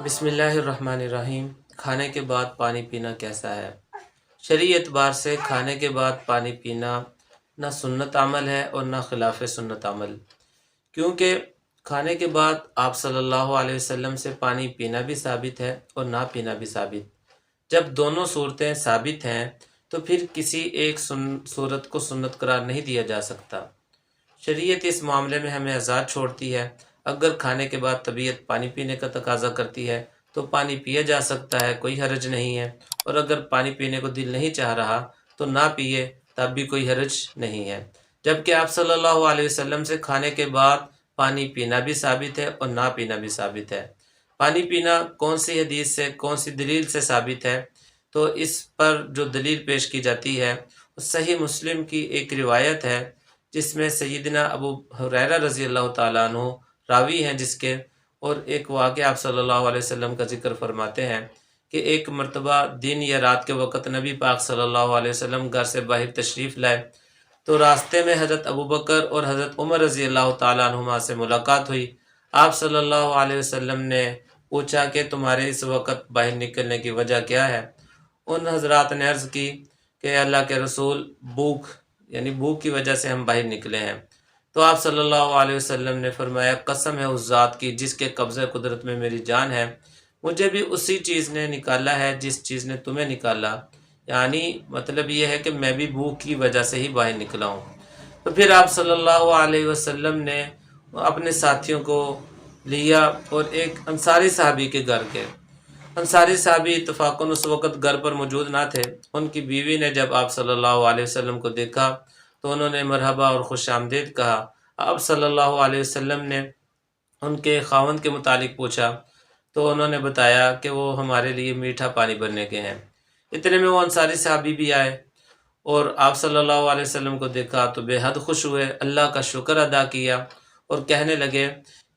بسم اللہ الرحمن الرحیم۔ کھانے کے بعد پانی پینا کیسا ہے؟ شرعی اعتبار سے کھانے کے بعد پانی پینا نہ سنت عمل ہے اور نہ خلاف سنت عمل، کیونکہ کھانے کے بعد آپ صلی اللہ علیہ وسلم سے پانی پینا بھی ثابت ہے اور نہ پینا بھی ثابت۔ جب دونوں صورتیں ثابت ہیں تو پھر کسی ایک صورت کو سنت قرار نہیں دیا جا سکتا۔ شریعت اس معاملے میں ہمیں آزاد چھوڑتی ہے۔ اگر کھانے کے بعد طبیعت پانی پینے کا تقاضا کرتی ہے تو پانی پیا جا سکتا ہے، کوئی حرج نہیں ہے، اور اگر پانی پینے کو دل نہیں چاہ رہا تو نہ پیے، تب بھی کوئی حرج نہیں ہے۔ جبکہ آپ صلی اللہ علیہ وسلم سے کھانے کے بعد پانی پینا بھی ثابت ہے اور نہ پینا بھی ثابت ہے۔ پانی پینا کون سی حدیث سے، کون سی دلیل سے ثابت ہے؟ تو اس پر جو دلیل پیش کی جاتی ہے وہ صحیح مسلم کی ایک روایت ہے، جس میں سیدنا ابو ہریرہ رضی اللہ تعالیٰ عنہ راوی ہیں، جس کے اور ایک واقعہ آپ صلی اللہ علیہ وسلم کا ذکر فرماتے ہیں کہ ایک مرتبہ دن یا رات کے وقت نبی پاک صلی اللہ علیہ وسلم گھر سے باہر تشریف لائے تو راستے میں حضرت ابوبکر اور حضرت عمر رضی اللہ تعالیٰ عنہما سے ملاقات ہوئی۔ آپ صلی اللہ علیہ وسلم نے پوچھا کہ تمہارے اس وقت باہر نکلنے کی وجہ کیا ہے؟ ان حضرات نے عرض کی کہ اللہ کے رسول، بھوک کی وجہ سے ہم باہر نکلے ہیں۔ تو آپ صلی اللہ علیہ وسلم نے فرمایا، قسم ہے اس ذات کی جس کے قبضہ قدرت میں میری جان ہے، مجھے بھی اسی چیز نے نکالا ہے جس چیز نے تمہیں نکالا، یعنی مطلب یہ ہے کہ میں بھی بھوک کی وجہ سے ہی باہر نکلا ہوں۔ تو پھر آپ صلی اللہ علیہ وسلم نے اپنے ساتھیوں کو لیا اور ایک انصاری صحابی کے گھر گئے۔ انصاری صحابی اتفاقاً اس وقت گھر پر موجود نہ تھے۔ ان کی بیوی نے جب آپ صلی اللہ علیہ وسلم کو دیکھا تو انہوں نے مرحبا اور خوش آمدید کہا۔ آپ صلی اللہ علیہ وسلم نے ان کے خاوند کے متعلق پوچھا تو انہوں نے بتایا کہ وہ ہمارے لیے میٹھا پانی بھرنے کے ہیں۔ اتنے میں وہ انصاری صحابی بھی آئے اور آپ صلی اللہ علیہ وسلم کو دیکھا تو بے حد خوش ہوئے، اللہ کا شکر ادا کیا اور کہنے لگے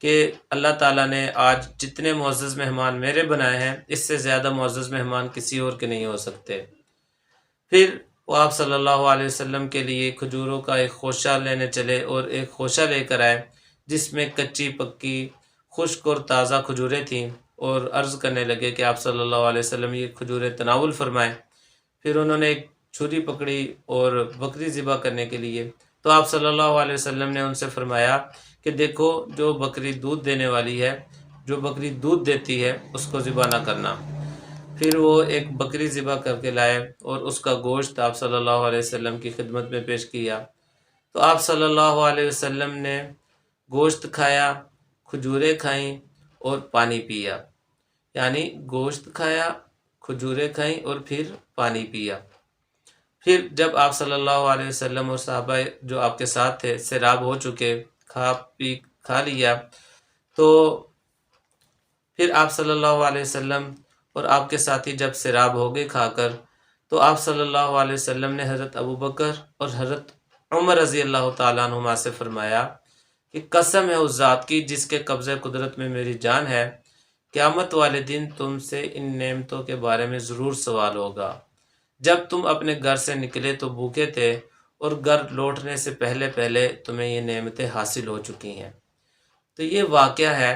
کہ اللہ تعالیٰ نے آج جتنے معزز مہمان میرے بنائے ہیں، اس سے زیادہ معزز مہمان کسی اور کے نہیں ہو سکتے۔ پھر وہ آپ صلی اللہ علیہ وسلم کے لیے کھجوروں کا ایک خوشہ لینے چلے اور ایک خوشہ لے کر آئے جس میں کچی پکی خشک اور تازہ کھجوریں تھیں، اور عرض کرنے لگے کہ آپ صلی اللہ علیہ وسلم یہ کھجوریں تناول فرمائیں۔ پھر انہوں نے ایک چھری پکڑی اور بکری ذبح کرنے کے لیے، تو آپ صلی اللہ علیہ وسلم نے ان سے فرمایا کہ دیکھو، جو بکری دودھ دینے والی ہے، جو بکری دودھ دیتی ہے، اس کو ذبح نہ کرنا۔ پھر وہ ایک بکری ذبح کر کے لائے اور اس کا گوشت آپ صلی اللہ علیہ وسلم کی خدمت میں پیش کیا۔ تو آپ صلی اللہ علیہ وسلم نے گوشت کھایا، کھجوریں کھائیں اور پانی پیا، یعنی گوشت کھایا، کھجوریں کھائیں اور پھر پانی پیا۔ پھر جب آپ صلی اللہ علیہ وسلم اور صحابہ جو آپ کے ساتھ تھے سیراب ہو چکے، کھا لیا، تو پھر آپ صلی اللہ علیہ وسلم اور آپ کے ساتھی جب سیراب ہو گئے کھا کر، تو آپ صلی اللہ علیہ وسلم نے حضرت ابوبکر اور حضرت عمر رضی اللہ تعالیٰ عنہما سے فرمایا کہ قسم ہے اس ذات کی جس کے قبضہ قدرت میں میری جان ہے، قیامت والے دن تم سے ان نعمتوں کے بارے میں ضرور سوال ہوگا۔ جب تم اپنے گھر سے نکلے تو بھوکے تھے اور گھر لوٹنے سے پہلے پہلے تمہیں یہ نعمتیں حاصل ہو چکی ہیں۔ تو یہ واقعہ ہے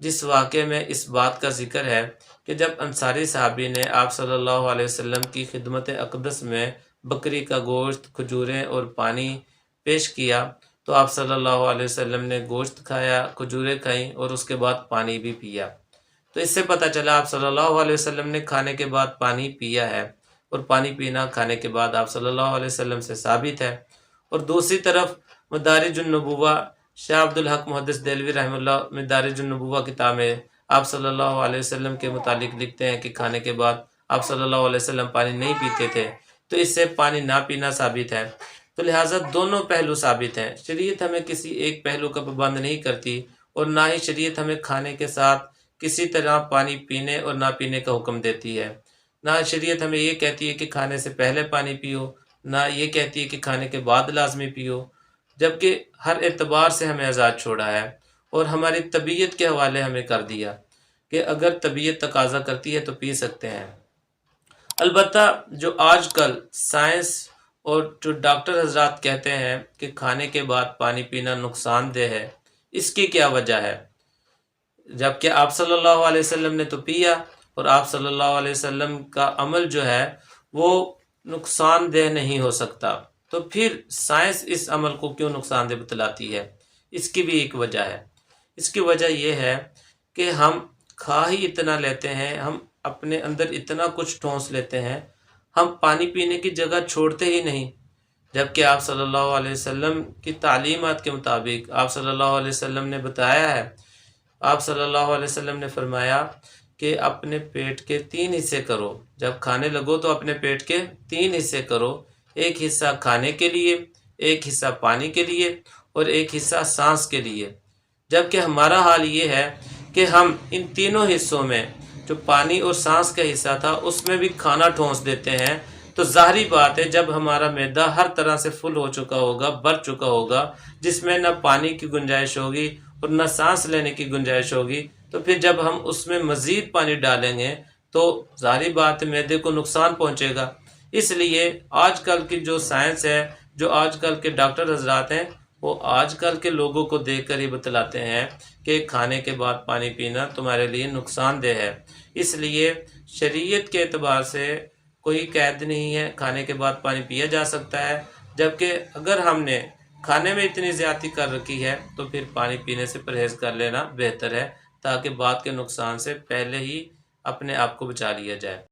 جس واقعے میں اس بات کا ذکر ہے کہ جب انصاری صحابی نے آپ صلی اللہ علیہ وسلم کی خدمت اقدس میں بکری کا گوشت، کھجوریں اور پانی پیش کیا تو آپ صلی اللہ علیہ وسلم نے گوشت کھایا، کھجوریں کھائیں اور اس کے بعد پانی بھی پیا۔ تو اس سے پتہ چلا آپ صلی اللہ علیہ وسلم نے کھانے کے بعد پانی پیا ہے، اور پانی پینا کھانے کے بعد آپ صلی اللہ علیہ وسلم سے ثابت ہے۔ اور دوسری طرف مدارج النبوہ، شاہ عبدالحق محدث دہلوی رحمہ اللہ مدارج النبوہ کتاب میں آپ صلی اللہ علیہ وسلم کے متعلق لکھتے ہیں کہ کھانے کے بعد آپ صلی اللہ علیہ وسلم پانی نہیں پیتے تھے، تو اس سے پانی نہ پینا ثابت ہے۔ تو لہٰذا دونوں پہلو ثابت ہیں۔ شریعت ہمیں کسی ایک پہلو کا پابند نہیں کرتی، اور نہ ہی شریعت ہمیں کھانے کے ساتھ کسی طرح پانی پینے اور نہ پینے کا حکم دیتی ہے۔ نہ شریعت ہمیں یہ کہتی ہے کہ کھانے سے پہلے پانی پیو، نہ یہ کہتی ہے کہ کھانے کے بعد لازمی پیو، جبکہ ہر اعتبار سے ہمیں آزاد چھوڑا ہے اور ہماری طبیعت کے حوالے ہمیں کر دیا کہ اگر طبیعت تقاضا کرتی ہے تو پی سکتے ہیں۔ البتہ جو آج کل سائنس اور جو ڈاکٹر حضرات کہتے ہیں کہ کھانے کے بعد پانی پینا نقصان دہ ہے، اس کی کیا وجہ ہے؟ جبکہ آپ صلی اللہ علیہ وسلم نے تو پیا، اور آپ صلی اللہ علیہ وسلم کا عمل جو ہے وہ نقصان دہ نہیں ہو سکتا، تو پھر سائنس اس عمل کو کیوں نقصان دہ بتلاتی ہے؟ اس کی بھی ایک وجہ ہے۔ اس کی وجہ یہ ہے کہ ہم کھا ہی اتنا لیتے ہیں، ہم اپنے اندر اتنا کچھ ٹھونس لیتے ہیں، ہم پانی پینے کی جگہ چھوڑتے ہی نہیں، جبکہ آپ صلی اللہ علیہ وسلم کی تعلیمات کے مطابق آپ صلی اللہ علیہ وسلم نے بتایا ہے، آپ صلی اللہ علیہ وسلم نے فرمایا کہ اپنے پیٹ کے 3 حصے کرو، جب کھانے لگو تو اپنے پیٹ کے 3 حصے کرو، ایک حصہ کھانے کے لیے، ایک حصہ پانی کے لیے، اور ایک حصہ سانس کے لیے۔ جبکہ ہمارا حال یہ ہے کہ ہم ان تینوں حصوں میں جو پانی اور سانس کا حصہ تھا اس میں بھی کھانا ٹھونس دیتے ہیں، تو ظاہری بات ہے جب ہمارا معدہ ہر طرح سے فل ہو چکا ہوگا، بھر چکا ہوگا، جس میں نہ پانی کی گنجائش ہوگی اور نہ سانس لینے کی گنجائش ہوگی، تو پھر جب ہم اس میں مزید پانی ڈالیں گے تو ظاہری بات ہے معدے کو نقصان پہنچے گا۔ اس لیے آج کل کی جو سائنس ہے، جو آج کل کے ڈاکٹر حضرات ہیں، وہ آج کل کے لوگوں کو دیکھ کر ہی بتلاتے ہیں کہ کھانے کے بعد پانی پینا تمہارے لیے نقصان دہ ہے۔ اس لیے شریعت کے اعتبار سے کوئی قید نہیں ہے، کھانے کے بعد پانی پیا جا سکتا ہے، جبکہ اگر ہم نے کھانے میں اتنی زیادتی کر رکھی ہے تو پھر پانی پینے سے پرہیز کر لینا بہتر ہے، تاکہ بعد کے نقصان سے پہلے ہی اپنے آپ کو بچا لیا جائے۔